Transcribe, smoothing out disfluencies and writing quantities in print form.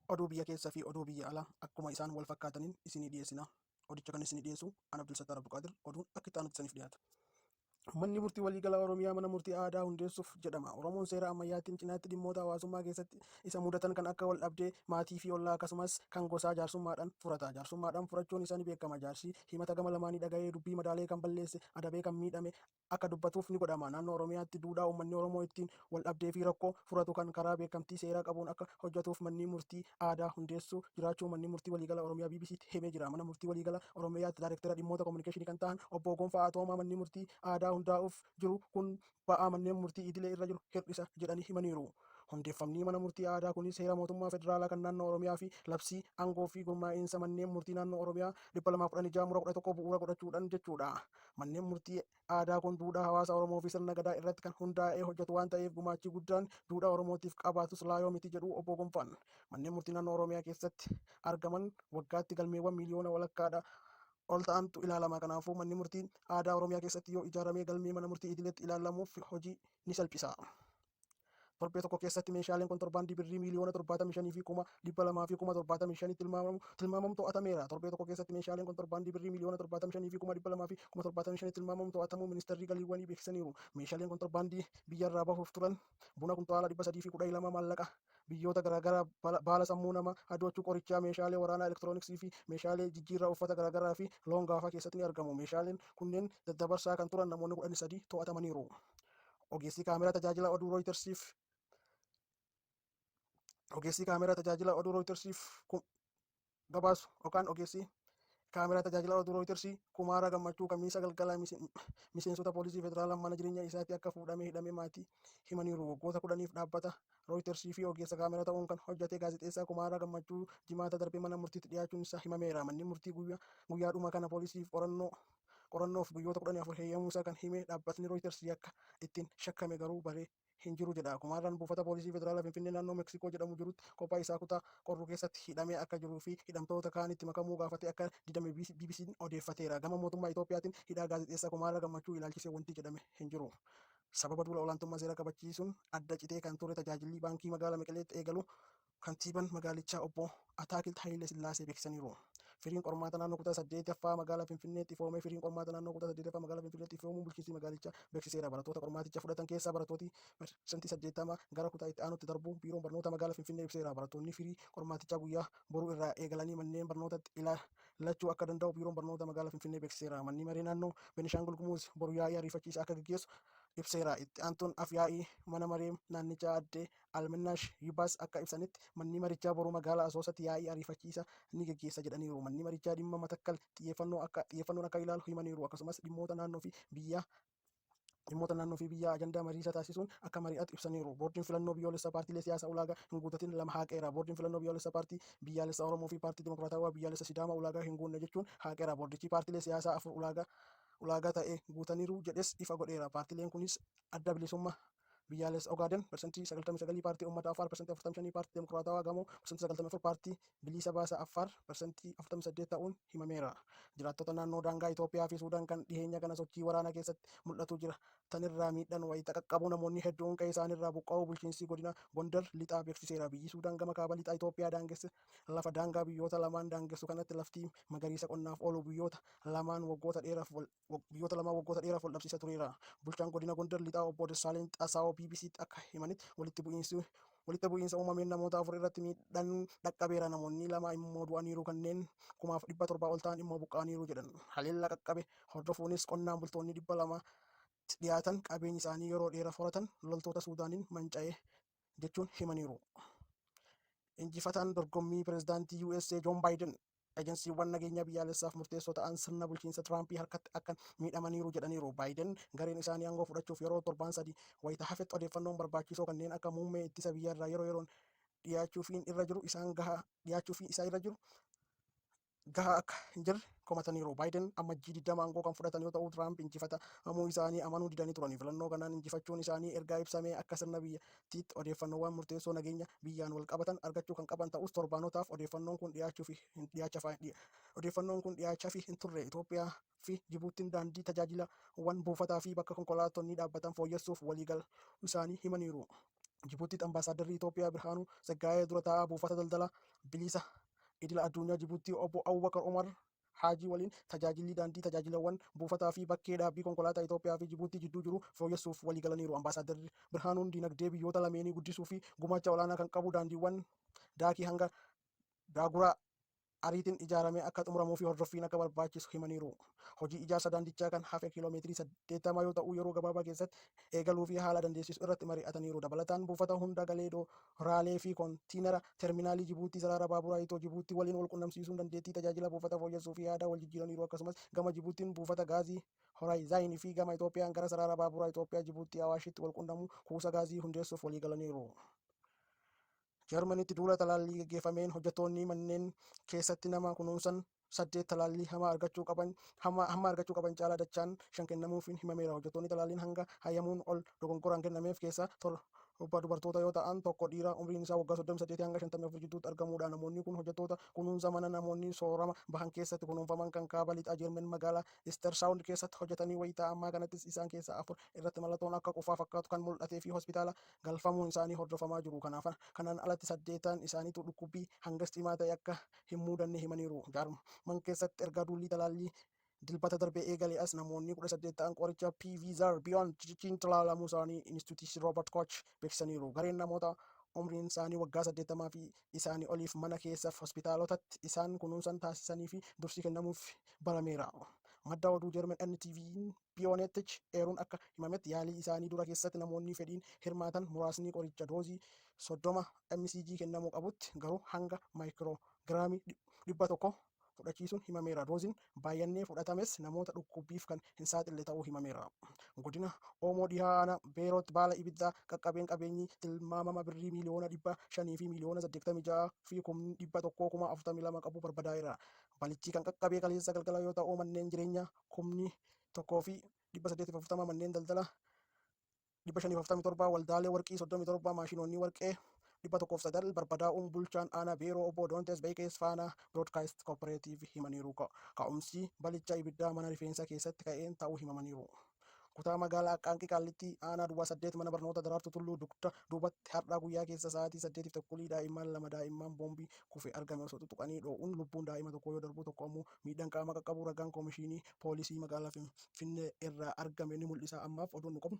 Oduu biyya keessaa fi oduu biyya alaa akkuma isaan wal fakkaataniin isinii dhiyeessina. Odicha kan isinii dhiyeessu ana Abdulsattar Abduqaadir. Oduun akka itti aanutti isiniif dhiyaata. Manni murtii waliigala Oromiyaa mana murtii aadaa hundeessuuf jedhama. Oromoon seera ammayyaatiin cinaatti dhimmoota hawaasummaa keessatti isa mudatan kan akka wal dhabdee maatii fi ollaa akkasumas kan gosaa jaarsummaadhaan furata. Jaarsummaadhaan furachuun isaa ni beekama. Jaarsi himata gama lamaanii dhaga'ee dubbii madaalee kan balleesse adabee kan miidhame akka dubbatuuf ni godhama. Naannoo Oromiyaatti duudhaa uummanni Oromoo ittiin wal dhabdee fi rakkoo furatu kan karaa beekamtii seeraa qabuun akka hojjetuuf manni murtii aadaa hundeessuu jiraachuu manni murtii waliigala Oromiyaa BBC'tti himee jira. Mana murtii waliigala Oromiyaatti daayireektara dhimmoota kominikeeshinii kan ta'an obbo Gonfaa Atoomaa manni murtii aadaa hundaa'uuf jiru kun ba'aa manneen murtii idilee irra jiru hir'isa jedhanii himaniiru. Hundeeffamni mana murtii aadaa kunis seera mootummaa federaalaa kan naannoo Oromiyaa fi labsii aangoo fi gurmaa'insa manneen murtii naannoo Oromiyaa 216 mura 11 bu'uura godhachuudhaan jechuudha. Manneen murtii aadaa kun duudhaa hawaasa Oromoo fi sirna gadaa irratti kan hundaa'ee hojjetu waan ta'eef gumaachi guddaan duudhaa Oromootiif qabaatus laayoo miti jedhu obbo Gonfaan. Manneen murtii naannoo Oromiyaa keessatti argaman waggaatti galmeewwan miliyoona walakkaadha ol ta'antu ilaalama. Kanaafuu manni murtii aadaa Oromiyaa keessatti yoo ijaaramee galmee mana murtii idileetti ilaalamuuf hojii ni salphisa. Torbee tokko keessatti meeshaaleen kontorbaandii birrii miliyoona 75 fi 200 fi 75 tilmaamamu to'atameera. Torbee tokko keessatti meeshaaleen kontorbaandii birrii miliyoona 75 fi 200 fi 75 tilmaamamu to'atamuu ministeerri galiiwwanii beeksisaniiru. Meeshaaleen kontorbaandii biyyarraa bahuuf turan buna kuntaala 312 maallaqa biyyoota garaagaraa baala sammuu nama adoochuu qorichaa meeshaalee waraanaa elektirooniksii fi meeshaalee jijjiirraa uffata garaagaraa fi loon gaafaa keessatti ni argamu. Meeshaaleen kunneen daddabarsaa kan turan namoonni 13 to'atamaniiru. Ogeessi kaameraa tajaajila oduu Rooyitersiif gabaasu yookaan ogeessi kaameraa tajaajila oduu Rooyitersii Kumaaraa Gammachuu Kamiisa galgala miseensota poolisii federaalaa mana jireenya isaatti akka fuudhamee hidhamee maatii himaniiru. Waggoota 10f dhaabbata Rooyitersii fi ogeessa kaameraa ta'uun kan hojjete gaazexeessaa Kumaaraa Gammachuu jimaata darbe mana murtiitti dhiyaachuun isaa himameera. Manni murtii guyyaadhuma kana poolisiif qorannoof guyyoota 14 heeyyamuu isaa kan hime dhaabbatni Rooyitersii akka ittiin shakkame garuu baree hin jiru jedha. Kumaaraan buufata poolisii federaalaa Finfinnee naannoo Meksikoo jedhamu jirutti kophaa isaa kutaa qorruu keessatti hidhamee akka jiruu fi hidhamtoota kaanitti makamuu gaafate akka didame BBC'n odeeffateera. Gama mootummaa Itoophiyaatiin hidhaa gaazexeessaa Kumaaraa Gammachuu ilaalchisee wanti jedhame hin jiru. Sababa duula olaantummaa seeraa kabachiisuun adda citee kan ture tajaajilli baankii magaalaa Maqaleetti eegalu kantiibaan magaalichaa obbo Ataakilt Hayilee Sillaasee beeksisaniiru. Firiin qormaata naannoo kutaa 8ffaa magaalaa Finfinneetti ifoomee firiin qormaata naannoo kutaa 8ffaa magaalaa Finfinneetti ifoomuun bulchiinsi magaalichaa beeksiseera. Barattoota qormaaticha fudhatan keessaa barattooti parsantii 80 gara kutaa itti aanutti darbu biiroon barnoota magaalaa Finfinnee ibseera. Barattoonni firii qormaatichaa guyyaa boruu irraa eegalanii manneen barnootatti ilaalachuu akka danda'u biiroon barnoota magaalaa Finfinnee beeksiseera. Manni maree naannoo Beenishaangul Gumuz boru yaa'ii ariifachiisaa akka gaggeessu ibseera. Itti aantuun afyaa'ii mana maree naannichaa addee Alminaash Yibaas akka ibsanitti manni marichaa boru magaalaa Asoosatti yaa'ii ariifachiisaa ni gaggeessa jedhaniiru. Manni marichaa dhimma Matakkal xiyyeeffannoon akka ilaalu himaniiru. Akkasumas dhimmoota naannoo fi biyyaa ajandaa mariisaa taasisuun akka mari'atu ibsaniiru. Boordiin filannoo biyyoolessaa paartiilee siyaasaa ulaagaa hin guuttatin 2 haqeera. Boordiin filannoo biyyoolessaa paartii biyyaalessaa Oromoo fi paartii Dimokiraatawaa biyyaalessaa Sidaamaa ulaagaa hin guunne jechuun haqeera. Boordichi paartiilee siyaasaa 4 ulaagaa ta'e guutaniiru jedhes ifa godheera. Paartiileen kunis adda bilisummaa biyyaalessa Ogaaden parsantii 99, paartii uummata Affaar parsantii 45, paartii Dimokiraatawaa Gamoo parsantii 94, paartii bilisa baasaa Affaar parsantii 48 ta'uun himameera. Jiraattota naannoo daangaa Itoophiyaa fi Suudaan kan dhiyeenya kana sochii waraanaa keessatti mul'atu jira. Tanirraa miidhaan wayita qaqqabu namoonni hedduun qe'ee isaaniirraa buqqa'uu bulchiinsi godina Gondar lixaa beeksiseera. Biyyi Suudaan gama kaaba lixaa Itoophiyaa daangesse lafa daangaa biyyoota lamaan daangessu kanatti lafti magariisa qonnaaf oolu biyyoota lamaan waggoota dheeraaf wal dhabsiisaa tureera. Bulchaan godina Gondar lixaa obbo Dassaaleny Xaasaawoo BBC'tti akka himanitti walitti bu'iinsa uumameen namoota 4 irratti miidhaan dhaqqabeera. Namoonni 2 immoo du'aniiru, kanneen 700 ol ta'an immoo buqqa'aniiru jedhan. Haleellaa qaqqabe hordofuunis qonnaan bultoonni 200 dhiyaatan qabeenyi isaanii yeroo dheeraaf horatan loltoota Suudaaniin manca'e jechuun himaniiru. Injifataan dorgommii pireezidaantii USA Joon Baayiden ejensiiwwan nageenyaa biyyaalessaaf murteessoo ta'an sirna bulchiinsa Tiraampii harkatti akka miidhamaniiru jedhaniiru. Baayiden gareen isaanii aangoo fudhachuuf yeroo torban 3 wayita hafetti odeeffannoon barbaachisoo kanneen akka muummee ittisa biyyaarraa yeroo yeroon dhiyaachuufiin irra jiru gahaa akka hin jirre komataniiru. Baayiden ammajjii 20 aangoo kan fudhatan yoo ta'u, Tiraamp injifatamuu isaanii amanuu didanii turani. Filannoo kanaan injifachuun isaanii ergaa ibsamee akka sirna biyyattiitti odeeffannoowwan murteessoo nageenya biyyaan wal qabatan argachuu kan qaban ta'us torbaanotaaf odeeffannoon kun dhiyaachaafi hin turre. Itoophiyaa fi Jibuutiin daandii tajaajilawwan buufataa fi bakka konkolaattonni dhaabbatan fooyyessuuf waliigaluu isaanii himaniiru. Jibuutiitti Ambaasaaddarri Itoophiyaa Birhaanuu Tsaggaayee dura taa'aa buufata daldala bilisa idila addunyaa Jibuutii obbo Abubakar Umar Haajii waliin tajaajilli daandii tajaajilawwan buufataa fi bakkee dhaabbii konkolaataa Itoophiyaa fi Jibuutii jidduu jiru fooyyessuuf walii galaniiru. Ambaasaaddarri Birhaanuun dinagdee biyyoota lameenii guddisuu fi gumaacha olaanaa kan qabu daandiiwwan daakii hanga daaguraa ariitiin ijaaramee akka xumuramuu fi hordoffiin akka barbaachisu himaniiru. Hojii ijaarsa daandichaa kan hafe kiiloomeetirii 80 yoo ta'u yeroo gabaabaa keessatti eegaluu fi haala dandeessisu irratti mari'ataniiru. Dabalataan buufata hunda galee dooraalee fi koontiinara terminaalii Jibuutii sarara baaburaa Itoo Jibuutii waliin wal qunnamsiisuun dandeettii tajaajila buufata fooyyessuu fi yaada wal jijjiiraniiru. Akkasumas gama Jibuutiin buufata gaazii Horaayizaayin fi gama Itoophiyaan gara sarara baaburaa Itoophiyaa Jibuutii Awaashitti wal qunnamuu kuusa gaazii hundeessuuf walii galaniiru. Jarmaniitti duula talaallii gaggeeffameen hojjettoonni manneen keessatti nama kunuunsan 8 talaallii hamma argachuu qaban caalaa dachaan 5 kennamuufiin himameera. Hojjettoonni talaalliin hanga hayyamuun ol dogongoraan kennameef keessaa torba dubartoota yoo ta'an tokko dhiira umriin isaa waggaa 38 hanga 54 gidduutti argamudha. Namoonni kun hojjettoota kunuunsa mana namoonni soorama bahan keessatti kunuunfaman kan kaaba lixa Jarman magaalaa Istersaawund keessatti hojjetanii wayitaa ammaa kanattis isaan keessaa 4 irratti mallattoon akka qufaa fakkaatu kan mul'atee fi hospitaala galfamuun isaanii hordofamaa jiru. Kanaan alatti 8 isaaniitu dhukkubbii hangas cimaa ta'e akka hin muudanne himaniiru. Jarman keessatti erga duulli talaallii dilbata darbee eegalee as namoonni 18 ta'an qoricha Pfizer BioNTech talaalamuu isaanii Inistituutii Roobert Koch beeksisaniiru. Gareen namoota umriin isaanii waggaa 80 fi isaanii oliif mana keessaaf hospitaalotatti isaan kunuunsan taasisanii fi dursi kennamuuf barameera. Madda oduu Jarman NTV'n BioNTech eeruun akka himametti yaalii isaanii dura keessatti namoonni fedhiin hirmaatan muraasni qoricha doozii 30 mcg kennamuu qabutti garuu hanga maayikiroograamii 100 fudhachiisuun himameera. Dooziin baay'annee fudhatames namoota dhukkubbiif kan hin saaxille ta'uu himameera. Godina Oomoo dhiyaana Beerootti baala ibiddaa qaqqabeen qabeenyi tilmaamama birrii miliyoona 500 fi miliyoona 86 fi 142 qabu barbadaa'eera. Balichi kan qaqqabee kaleessa galgala yoo ta'u manneen jireenyaa 1,000 fi 840 manneen daldala 547 waldaalee warqii 37 maashinoonni warqee 109 barbadaa'uun bulchaan aanaa Beeroo obbo Doontes Beekees faana Broadcast Cooperative himaniiru. Ka'umsi balicha ibiddaa mana rifeensaa keessatti ka'een ta'uu himaniiru. Kutaa magaalaa Aqaanqii Qaallitti aanaa Duwwaa 8 mana barnoota Daraartuu Tulluu dugda duubatti har'a guyyaa keessa sa'aatii 8:30 daa'imman 2 daa'imman boombii kufe argame osoo tuttuqanii dho'uun lubbuun daa'ima tokko yoo darbu tokko ammoo miidhaan qaama qaqqabu ragaan koomishinii poolisii magaalaa Finfinnee irraa argame ni mul'isa. Ammaaf oduun nu qabnu